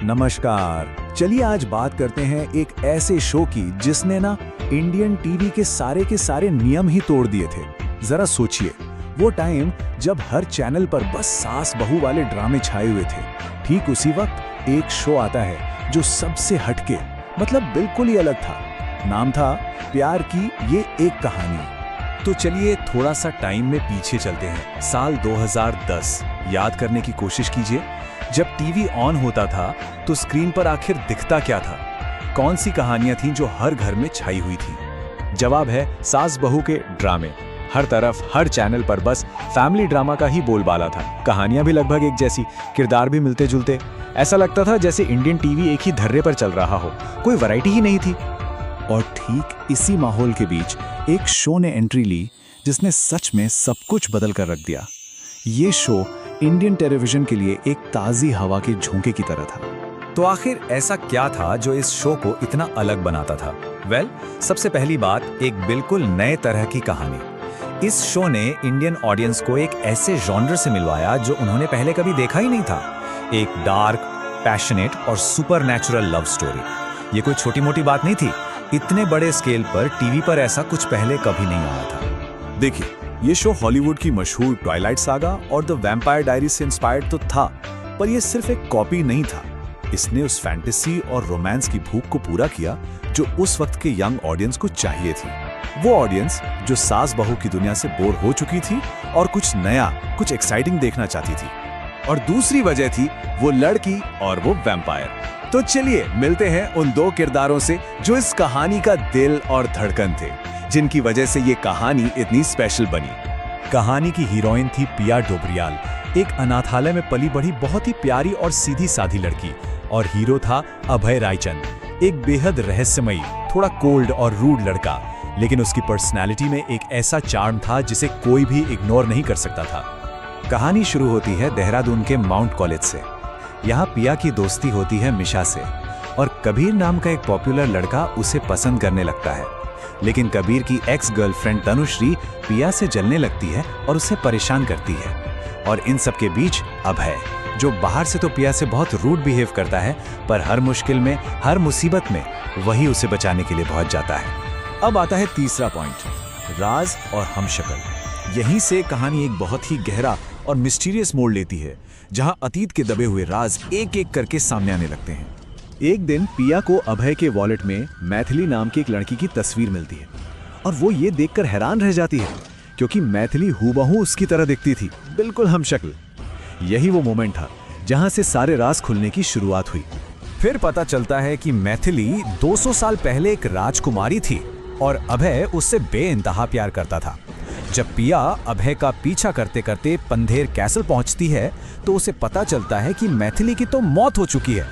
नमस्कार। चलिए आज बात करते हैं एक ऐसे शो की जिसने ना इंडियन टीवी के सारे नियम ही तोड़ दिए थे। जरा सोचिए, वो टाइम जब हर चैनल पर बस सास बहू वाले ड्रामे छाए हुए थे, ठीक उसी वक्त एक शो आता है जो सबसे हटके, मतलब बिल्कुल ही अलग था। नाम था प्यार की ये एक कहानी। तो चलिए थोड़ा सा टाइम में पीछे चलते हैं, साल 2010 याद करने की कोशिश कीजिए। जब टीवी ऑन होता था तो स्क्रीन पर आखिर दिखता क्या था? कौन सी कहानियां थीं जो हर घर में छाई हुई थी? जवाब है सास बहू के ड्रामे। हर तरफ हर चैनल पर बस फैमिली ड्रामा का ही बोलबाला था। कहानियां भी लगभग एक जैसी, किरदार भी मिलते जुलते। ऐसा लगता था जैसे इंडियन टीवी एक ही धर्रे पर चल रहा हो, कोई वैरायटी ही नहीं थी। और ठीक इसी माहौल के बीच एक शो ने एंट्री ली जिसने सच में सब कुछ बदल कर रख दिया। ये शो इंडियन टेलीविजन के लिए एक ताज़ी हवा के झोंके की तरह था। तो आखिर ऐसा क्या था जो इस शो को इतना अलग बनाता था? सबसे पहली बात, एक बिल्कुल नए तरह की कहानी। इस शो ने इंडियन ऑडियंस को एक ऐसे जॉनर से मिलवाया जो उन्होंने पहले कभी देखा ही नहीं था। एक डार्क, पैशनेट और सुपरनैचुरल लव स्टोरी। ये कोई छोटी मोटी बात नहीं थी। इतने बड़े स्केल पर टीवी पर ऐसा कुछ पहले कभी नहीं आया था। देखिए, ये शो हॉलीवुड की मशहूर ट्वाइलाइट सागा और द वैम्पायर डायरीज से इंस्पायर्ड तो था, पर यह सिर्फ एक कॉपी नहीं था। इसने उस फैंटेसी और रोमांस की भूख को पूरा किया जो उस वक्त के यंग ऑडियंस को चाहिए थी। वो ऑडियंस जो सास बहू की दुनिया से बोर हो चुकी थी और कुछ नया, कुछ एक्साइटिंग देखना चाहती थी। और दूसरी वजह थी वो लड़की और वो वैम्पायर। तो चलिए मिलते हैं उन दो किरदारों से जो इस कहानी का दिल और धड़कन थे, जिनकी वजह से ये कहानी इतनी स्पेशल बनी। कहानी की हीरोइन थी पिया डोबरियाल, एक अनाथालय में पली बढ़ी बहुत ही प्यारी और सीधी साधी लड़की। और हीरो था अभय रायचंद, एक बेहद रहस्यमयी, थोड़ा कोल्ड और रूड लड़का, लेकिन उसकी पर्सनैलिटी में एक ऐसा चार्म था जिसे कोई भी इग्नोर नहीं कर सकता था। कहानी शुरू होती है देहरादून के माउंट कॉलेज से। यहाँ पिया की दोस्ती होती है मिशा से, और कबीर नाम का एक पॉपुलर लड़का उसे पसंद करने लगता है। लेकिन कबीर की एक्स गर्लफ्रेंड तनुश्री पिया से जलने लगती है और उसे परेशान करती है। और इन सब के बीच अभय, जो बाहर से तो पिया से बहुत रूड बिहेव करता है, पर हर मुश्किल में, हर मुसीबत में वही उसे बचाने के लिए पहुंच जाता है। अब आता है तीसरा पॉइंट, राज और हमशक्ल। यहीं से कहानी एक बहुत ही गहरा और मिस्टीरियस मोड़ लेती है, जहां अतीत के दबे हुए राज एक एक करके सामने आने लगते हैं। एक दिन पिया को अभय के वॉलेट में मैथिली नाम की एक लड़की की तस्वीर मिलती है, और वो ये देखकर हैरान रह जाती है क्योंकि मैथिली हूबहू उसकी तरह दिखती थी, बिल्कुल हमशक्ल। यही वो मोमेंट था जहां से सारे राज खुलने की शुरुआत हुई। फिर पता चलता है कि मैथिली 200 साल पहले एक राजकुमारी थी और अभय उससे बेइंतहा प्यार करता था। जब पिया अभय का पीछा करते करते पंधेर कैसल पहुंचती है तो उसे पता चलता है कि मैथिली की तो मौत हो चुकी है।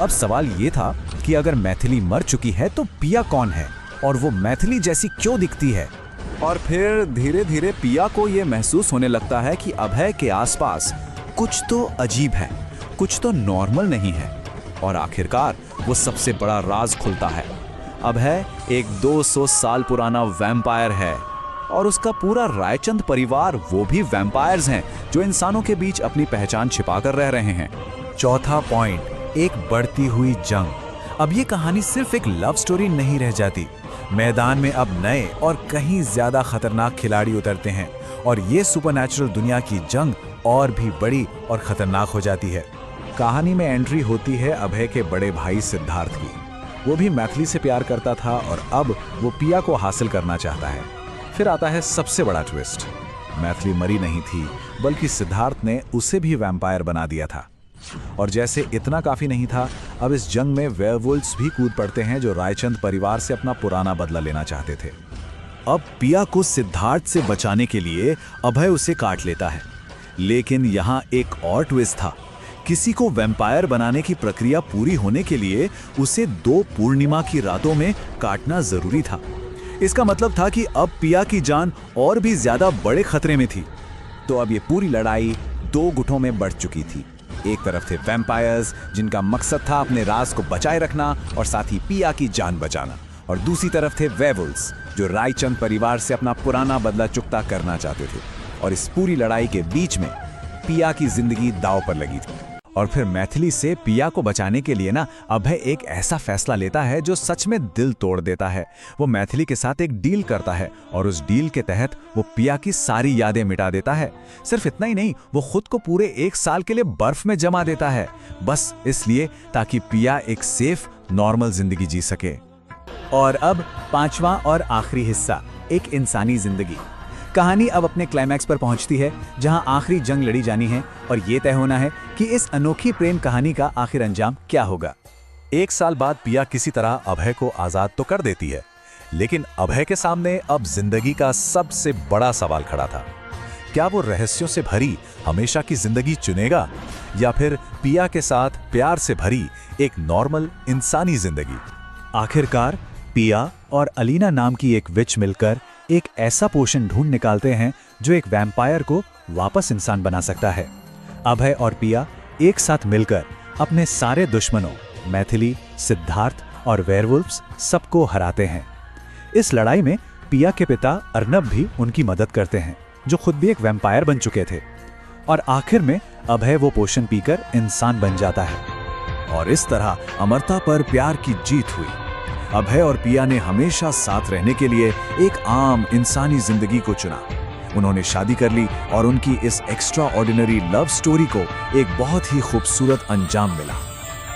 अब सवाल ये था कि अगर मैथिली मर चुकी है तो पिया कौन है और वो मैथिली जैसी क्यों दिखती है? और फिर धीरे धीरे पिया को ये महसूस होने लगता है कि अभय के आसपास कुछ तो अजीब है, कुछ तो नॉर्मल नहीं है। और आखिरकार वो सबसे बड़ा राज खुलता है। अभय एक 200 साल पुराना वैम्पायर है और उसका पूरा रायचंद परिवार वो भी वैम्पायर्स हैं जो इंसानों के बीच अपनी पहचान छिपाकर रह रहे हैं। चौथा पॉइंट, एक बढ़ती हुई जंग। अब ये कहानी सिर्फ एक लव स्टोरी नहीं रह जाती। मैदान में अब नए और कहीं ज्यादा खतरनाक खिलाड़ी उतरते हैं और ये सुपरनैचुरल दुनिया की जंग और भी बड़ी और खतरनाक हो जाती है। कहानी में एंट्री होती है अभय के बड़े भाई सिद्धार्थ की। वो भी मैथिली से प्यार करता था और अब वो पिया को हासिल करना चाहता है। फिर आता है सबसे बड़ा ट्विस्ट, मैथिली मरी नहीं थी, बल्कि सिद्धार्थ ने उसे भी वैम्पायर बना दिया था। और जैसे इतना काफी नहीं था, अब इस जंग में वेयरवुल्व्स भी कूद पड़ते हैं जो रायचंद परिवार से अपना पुराना बदला लेना चाहते थे। अब पिया को सिद्धार्थ से बचाने के लिए अभय उसे काट लेता है, लेकिन यहाँ एक और ट्विस्ट था। किसी को वैम्पायर बनाने की प्रक्रिया पूरी होने के लिए उसे 2 पूर्णिमा की रातों में काटना जरूरी था। इसका मतलब था कि अब पिया की जान और भी ज्यादा बड़े खतरे में थी। तो अब ये पूरी लड़ाई 2 गुटों में बढ़ चुकी थी। एक तरफ थे वैम्पायर्स जिनका मकसद था अपने राज को बचाए रखना और साथ ही पिया की जान बचाना, और दूसरी तरफ थे वेयरवुल्व्स जो रायचंद परिवार से अपना पुराना बदला चुकता करना चाहते थे। और इस पूरी लड़ाई के बीच में पिया की जिंदगी दांव पर लगी थी। और फिर मैथिली से पिया को बचाने के लिए ना अभय एक ऐसा फैसला लेता है जो सच में दिल तोड़ देता है। वो मैथिली के साथ एक डील करता है और उस डील के तहत वो पिया की सारी यादें मिटा देता है। सिर्फ इतना ही नहीं, वो खुद को पूरे 1 साल के लिए बर्फ में जमा देता है, बस इसलिए ताकि पिया एक सेफ नॉर्मल जिंदगी जी सके। और अब 5वां और आखिरी हिस्सा, एक इंसानी जिंदगी। कहानी अब अपने क्लाइमैक्स पर पहुंचती है, जहां आखिरी जंग लड़ी जानी है और ये तय होना है कि इस अनोखी प्रेम कहानी का आखिर अंजाम क्या होगा। 1 साल बाद पिया किसी तरह अभय को आजाद तो कर देती है, लेकिन अभय के सामने अब जिंदगी का सबसे बड़ा सवाल खड़ा था। क्या वो रहस्यों से भरी हमेशा की जिंदगी चुनेगा या फिर पिया के साथ प्यार से भरी एक नॉर्मल इंसानी जिंदगी? आखिरकार पिया और अलीना नाम की एक विच मिलकर एक ऐसा पोषण ढूंढ निकालते हैं जो एक वैम्पायर को वापस इंसान बना सकता है। अभय और पिया एक साथ मिलकर अपने सारे दुश्मनों मैथिली, सिद्धार्थ और वेयरवुल्फ्स सबको हराते हैं। इस लड़ाई में पिया के पिता अर्नब भी उनकी मदद करते हैं, जो खुद भी एक वैम्पायर बन चुके थे। और आखिर में अभय वो पोषण पीकर इंसान बन जाता है। और इस तरह अमरता पर प्यार की जीत हुई। अभय और पिया ने हमेशा साथ रहने के लिए एक आम इंसानी जिंदगी को चुना। उन्होंने शादी कर ली और उनकी इस एक्स्ट्रा ऑर्डिनरी लव स्टोरी को एक बहुत ही खूबसूरत अंजाम मिला।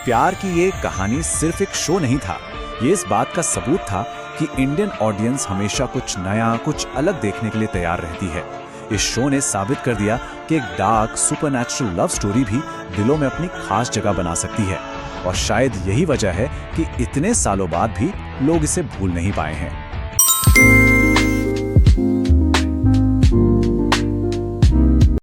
प्यार की ये कहानी सिर्फ एक शो नहीं था, ये इस बात का सबूत था कि इंडियन ऑडियंस हमेशा कुछ नया, कुछ अलग देखने के लिए तैयार रहती है। इस शो ने साबित कर दिया कि एक डार्क सुपरनैचुरल लव स्टोरी भी दिलों में अपनी खास जगह बना सकती है। और शायद यही वजह है कि इतने सालों बाद भी लोग इसे भूल नहीं पाए हैं।